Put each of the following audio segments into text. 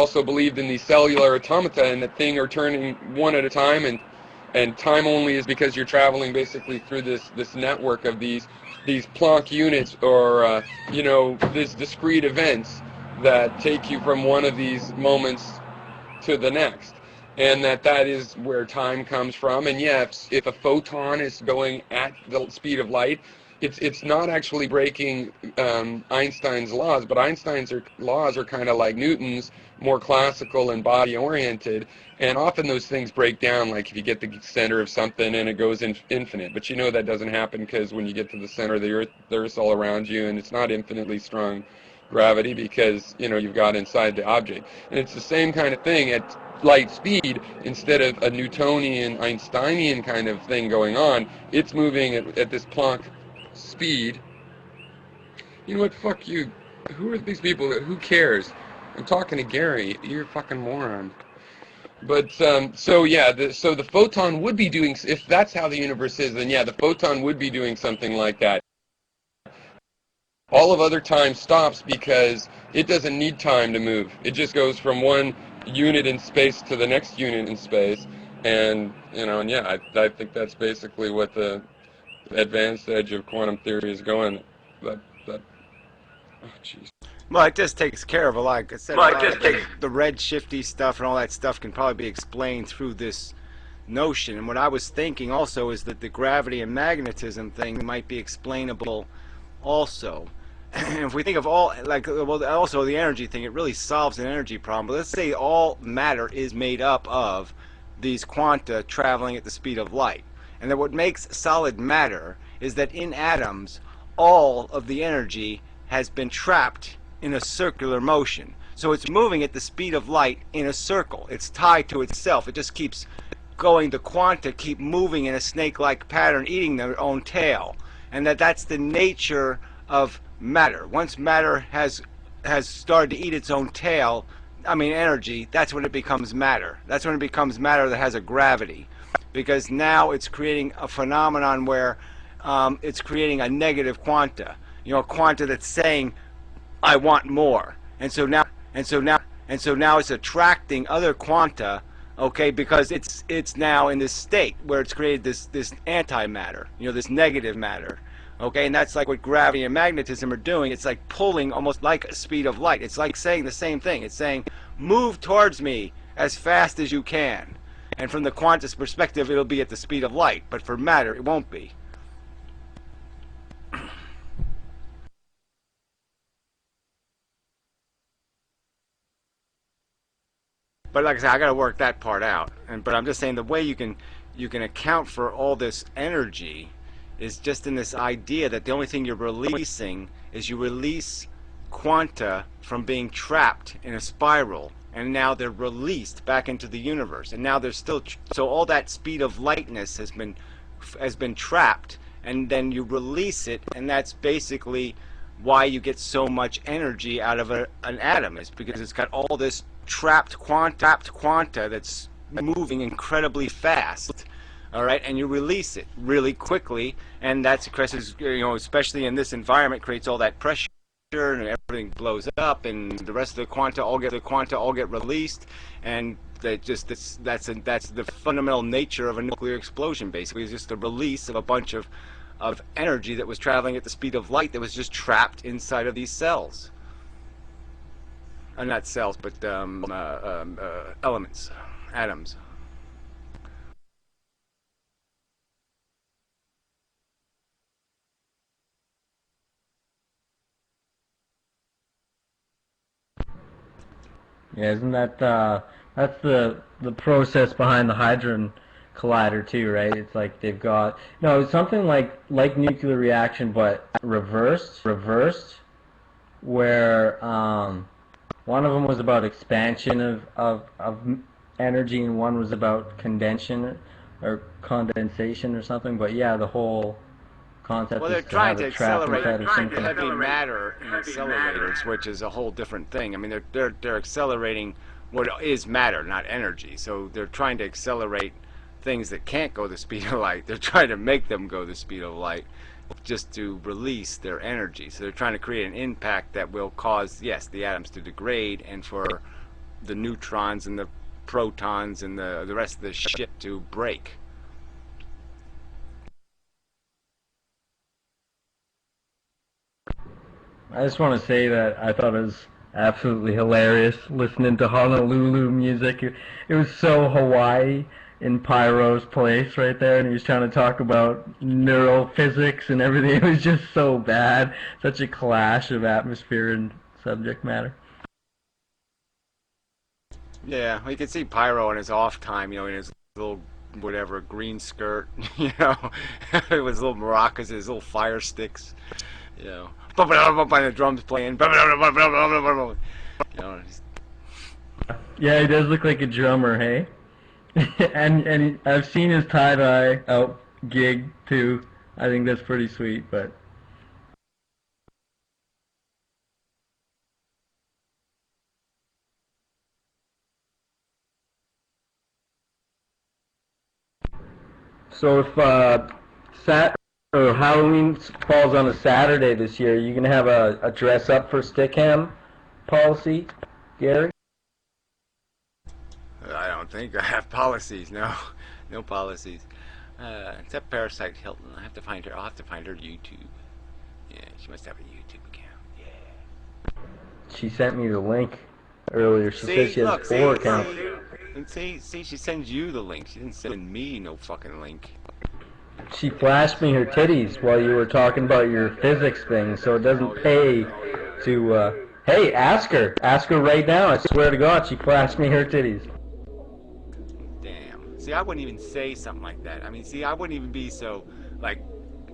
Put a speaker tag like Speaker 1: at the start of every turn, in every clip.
Speaker 1: also believed in the cellular automata and that things are turning one at a time, and time only is because you're traveling basically through this network of these Planck units, or these discrete events that take you from one of these moments to the next, and that is where time comes from. And yeah, if a photon is going at the speed of light, it's not actually breaking Einstein's laws, but Einstein's laws are kind of like Newton's, more classical and body-oriented, and often those things break down, like if you get the center of something and it goes infinite. But that doesn't happen, because when you get to the center of the Earth's all around you, and it's not infinitely strong gravity, because you've got inside the object. And it's the same kind of thing at light speed. Instead of a Newtonian, Einsteinian kind of thing going on, it's moving at this Planck speed. You know what? Fuck you. Who are these people? Who cares? I'm talking to Gary. You're a fucking moron. But so the photon would be doing, if that's how the universe is, then yeah, the photon would be doing something like that. All of other time stops because it doesn't need time to move. It just goes from one unit in space to the next unit in space, and I think that's basically what the advanced edge of quantum theory is going. Oh, jeez.
Speaker 2: Well, it just takes care of like I said, the red shifty stuff and all that stuff can probably be explained through this notion. And what I was thinking also is that the gravity and magnetism thing might be explainable also. If we think of also the energy thing, it really solves an energy problem. But let's say all matter is made up of these quanta traveling at the speed of light. And that what makes solid matter is that in atoms, all of the energy has been trapped in a circular motion. So it's moving at the speed of light in a circle. It's tied to itself. It just keeps going. The quanta keep moving in a snake-like pattern, eating their own tail. And that's the nature of matter. Once matter has started to eat its own tail, energy, that's when it becomes matter. That's when it becomes matter that has a gravity. Because now it's creating a phenomenon where it's creating a negative quanta. A quanta that's saying, I want more. And so now it's attracting other quanta, okay, because it's now in this state where it's created this antimatter, this negative matter. Okay, and that's like what gravity and magnetism are doing. It's like pulling almost like a speed of light. It's like saying the same thing. It's saying, move towards me as fast as you can. And from the quantist perspective, it'll be at the speed of light. But for matter, it won't be. But like I said, I got to work that part out. But I'm just saying the way you can account for all this energy is just in this idea that the only thing you're releasing is you release quanta from being trapped in a spiral, and now they're released back into the universe, and now they're still so all that speed of lightness has been trapped, and then you release it, and that's basically why you get so much energy out of an atom, is because it's got all this trapped quanta that's moving incredibly fast. All right, and you release it really quickly, and that's especially in this environment, creates all that pressure, and everything blows up, and the rest of the quanta all get released, and that's the fundamental nature of a nuclear explosion. Basically, it's just the release of a bunch of energy that was traveling at the speed of light that was just trapped inside of these cells. Not cells, but elements, atoms.
Speaker 3: Yeah, isn't that that's the process behind the Hadron Collider too, right? It's like they've got something like nuclear reaction, but reversed, where one of them was about expansion of energy, and one was about condensation or something. But yeah, the whole concept.
Speaker 2: Well, they're trying to accelerate heavy matter in accelerators, which is a whole different thing. I mean, they're accelerating what is matter, not energy. So they're trying to accelerate things that can't go the speed of light. They're trying to make them go the speed of light, just to release their energy. So they're trying to create an impact that will cause, yes, the atoms to degrade, and for the neutrons and the protons and the rest of the shit to break.
Speaker 3: I just want to say that I thought it was absolutely hilarious listening to Honolulu music. It was so Hawaii in Pyro's place right there, and he was trying to talk about neurophysics and everything. It was just so bad. Such a clash of atmosphere and subject matter.
Speaker 2: Yeah, well, you can see Pyro in his off time, you know, in his little, whatever, green skirt, you know, with his little maracas, his little fire sticks, you know, and the drums playing, you know.
Speaker 3: Yeah, he does look like a drummer, hey? and I've seen his tie-dye out gig, too. I think that's pretty sweet, but... So if Halloween falls on a Saturday this year, are you going to have a dress up for Stickam policy, Gary?
Speaker 2: I don't think I have policies, no. No policies. Except Parasite Hilton. I'll have to find her YouTube. Yeah, she must have a YouTube account. Yeah.
Speaker 3: She sent me the link earlier. She said she has 4 accounts.
Speaker 2: See, she sends you the link. She didn't send me no fucking link.
Speaker 3: She flashed me her titties while you were talking about your physics thing, so it doesn't pay to, hey, ask her. Ask her right now. I swear to God, she flashed me her titties.
Speaker 2: Damn. See, I wouldn't even say something like that. I mean, see, I wouldn't even be so, like,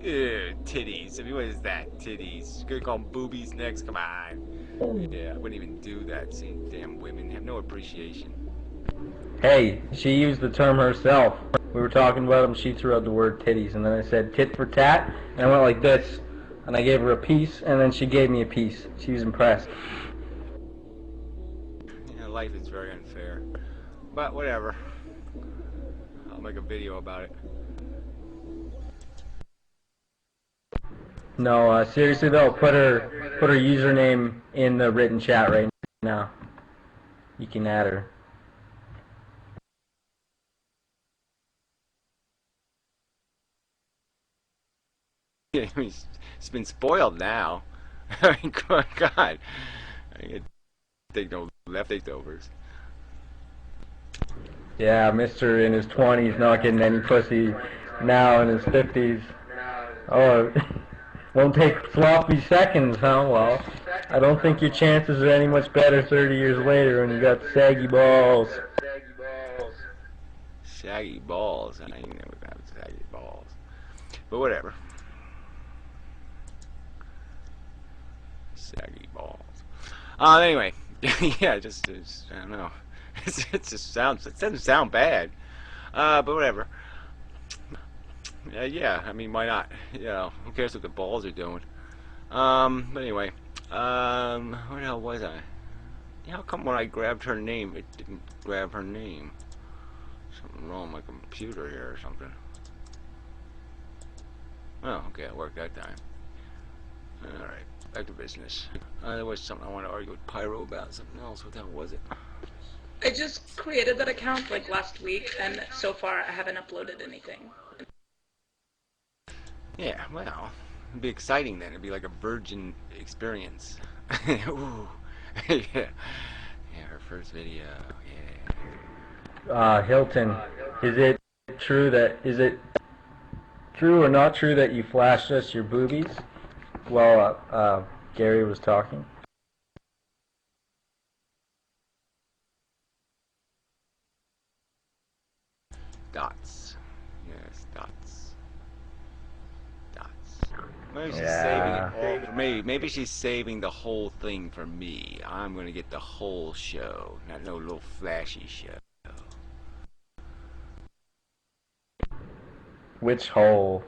Speaker 2: titties. I mean, what is that? Titties. You're gonna call them boobies next? Come on. Yeah, I wouldn't even do that. See, damn women have no appreciation.
Speaker 3: Hey, she used the term herself. We were talking about them, she threw out the word titties, and then I said tit for tat, and I went like this, and I gave her a piece, and then she gave me a piece. She was impressed.
Speaker 2: Yeah, life is very unfair. But whatever. I'll make a video about it.
Speaker 3: No, seriously though, put her username in the written chat right now. You can add her.
Speaker 2: It's been spoiled now. I mean, God, I can take no leftovers.
Speaker 3: Yeah, Mr. in his 20s not getting any pussy now in his 50s. Oh, won't take sloppy seconds, huh? Well, I don't think your chances are any much better 30 years later when you got saggy balls.
Speaker 2: Saggy balls? I ain't never got saggy balls. But whatever. Saggy balls. Anyway, yeah, just I don't know. It doesn't sound bad. But whatever. Yeah, I mean, why not? You know, who cares what the balls are doing? But anyway, where the hell was I? Yeah, how come when I grabbed her name, it didn't grab her name? Something wrong with my computer here or something. Oh, okay, it worked that time. Alright, back to business. There was something I wanted to argue with Pyro about, something else. What the hell was it?
Speaker 4: I just created that account like last week, and so far I haven't uploaded anything.
Speaker 2: Yeah, well, it'd be exciting then. It'd be like a virgin experience. Ooh. Yeah. Yeah, her first video. Yeah.
Speaker 3: Hilton, is it true or not true that you flashed us your boobies while Gary was talking?
Speaker 2: Dots. Yes, dots. Dots. Maybe she's saving it all for me. Maybe she's saving the whole thing for me. I'm gonna get the whole show, not no little flashy show.
Speaker 3: Which hole?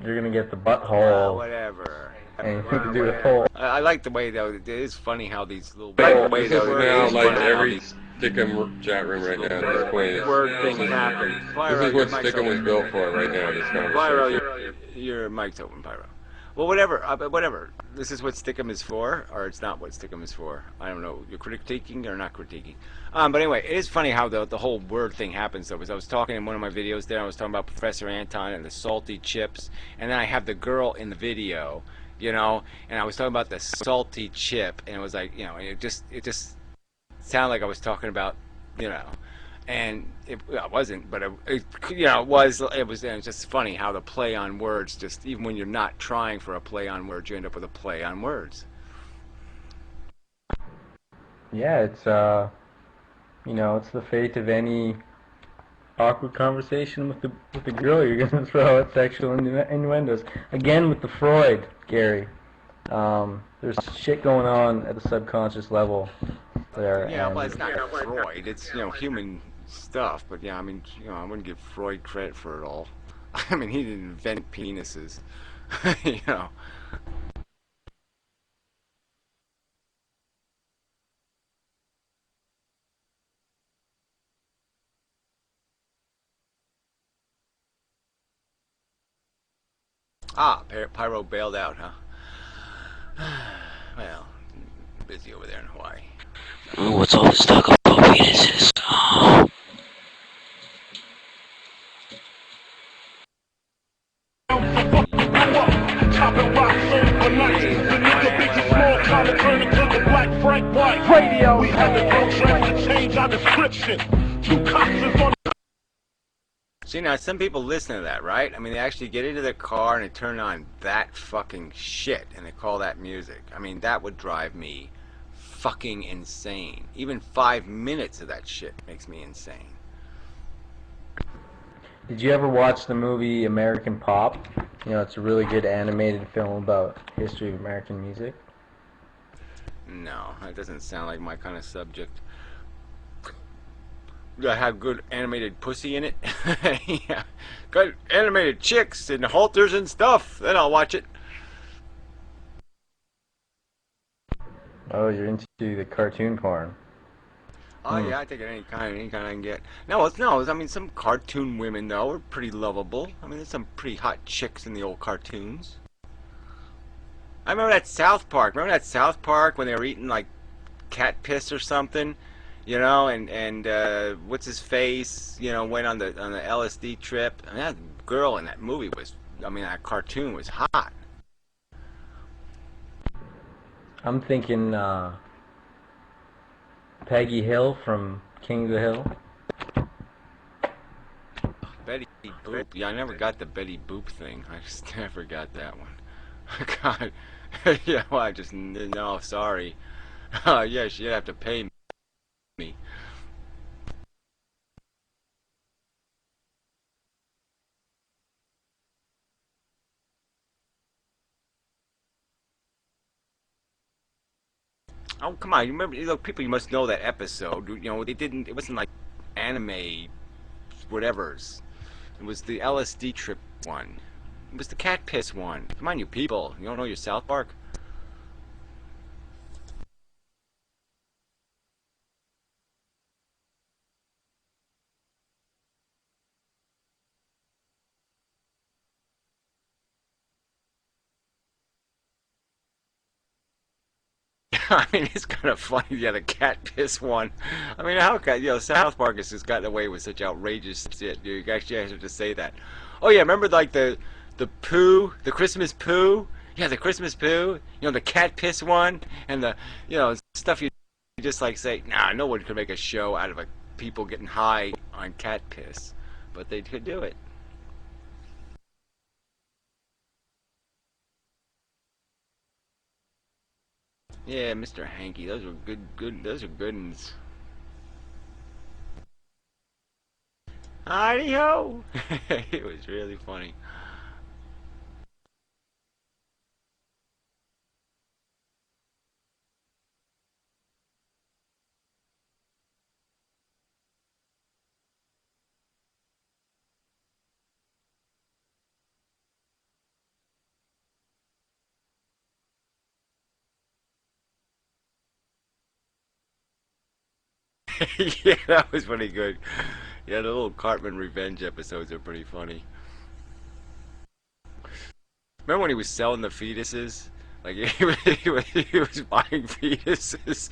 Speaker 3: You're gonna get the butthole.
Speaker 2: Whatever.
Speaker 3: And you can do the hole.
Speaker 2: I like the way though. It is funny how these little.
Speaker 1: This is now like every Stickam chat room right now at this point.
Speaker 2: Word thing happens.
Speaker 1: This is what Stickam was built for right now. This conversation.
Speaker 2: Pyro, your mic's open, Pyro. Well, whatever. Whatever. This is what Stickam is for, or it's not what Stickam is for. I don't know. You're critiquing or not critiquing. But anyway, it is funny how the whole word thing happens, though. Because I was talking in one of my videos there, I was talking about Professor Anton and the salty chips, and then I have the girl in the video, you know, and I was talking about the salty chip, and it was like, you know, it just sounded like I was talking about, you know. And it wasn't, but you know, it was just funny how the play on words, just even when you're not trying for a play on words, you end up with a play on words.
Speaker 3: Yeah, it's you know, it's the fate of any awkward conversation with the girl. You're gonna throw out sexual innuendos again with the Freud, Gary. There's shit going on at the subconscious level there.
Speaker 2: Yeah, well, it's not Freud. It's, you know, human stuff. But yeah, I mean, you know, I wouldn't give Freud credit for it all. I mean, he didn't invent penises. You know. Ah, Pyro bailed out, huh? Well, busy over there in Hawaii.
Speaker 5: What's all this talk about penises?
Speaker 6: Radio, we had to go to change our description. Two cops on.
Speaker 2: See, now some people listen to that, right? I mean, they actually get into their car and they turn on that fucking shit and they call that music. I mean, that would drive me fucking insane. Even 5 minutes of that shit makes me insane.
Speaker 3: Did you ever watch the movie American Pop? You know, it's a really good animated film about history of American music.
Speaker 2: No, that doesn't sound like my kind of subject. I have good animated pussy in it. Yeah, good animated chicks and halters and stuff. Then I'll watch it.
Speaker 3: Oh, you're into the cartoon porn.
Speaker 2: Oh yeah, I take it any kind I can get. No, I mean, some cartoon women though are pretty lovable. I mean, there's some pretty hot chicks in the old cartoons. I remember that South Park. Remember that South Park when they were eating like cat piss or something, you know? And what's his face? You know, went on the LSD trip. I mean, that girl in that movie was, I mean, that cartoon was hot.
Speaker 3: I'm thinking Peggy Hill from King of the Hill.
Speaker 2: Betty Boop. Yeah, I never got the Betty Boop thing. I just never got that one. God. Yeah, well, I just, no, sorry. Yeah, she'd have to pay me. Oh, come on, you remember, you know, people, you must know that episode. You know, it wasn't like anime, whatever's. It was the LSD trip one. It was the cat piss one. Come on, you people. You don't know your South Park? I mean, it's kind of funny. Yeah, the cat piss one. I mean, how can, you know, South Park has just gotten away with such outrageous shit. You actually have to say that. Oh yeah, remember like the poo, the Christmas poo? Yeah, the Christmas poo. You know, the cat piss one, and the, you know, stuff you just like say, nah, no one could make a show out of people getting high on cat piss, but they could do it. Yeah, Mr. Hanky, those were those are good ones. Hidey ho! It was really funny. Yeah, that was pretty good. Yeah, the little Cartman revenge episodes are pretty funny. Remember when he was selling the fetuses? Like he was buying fetuses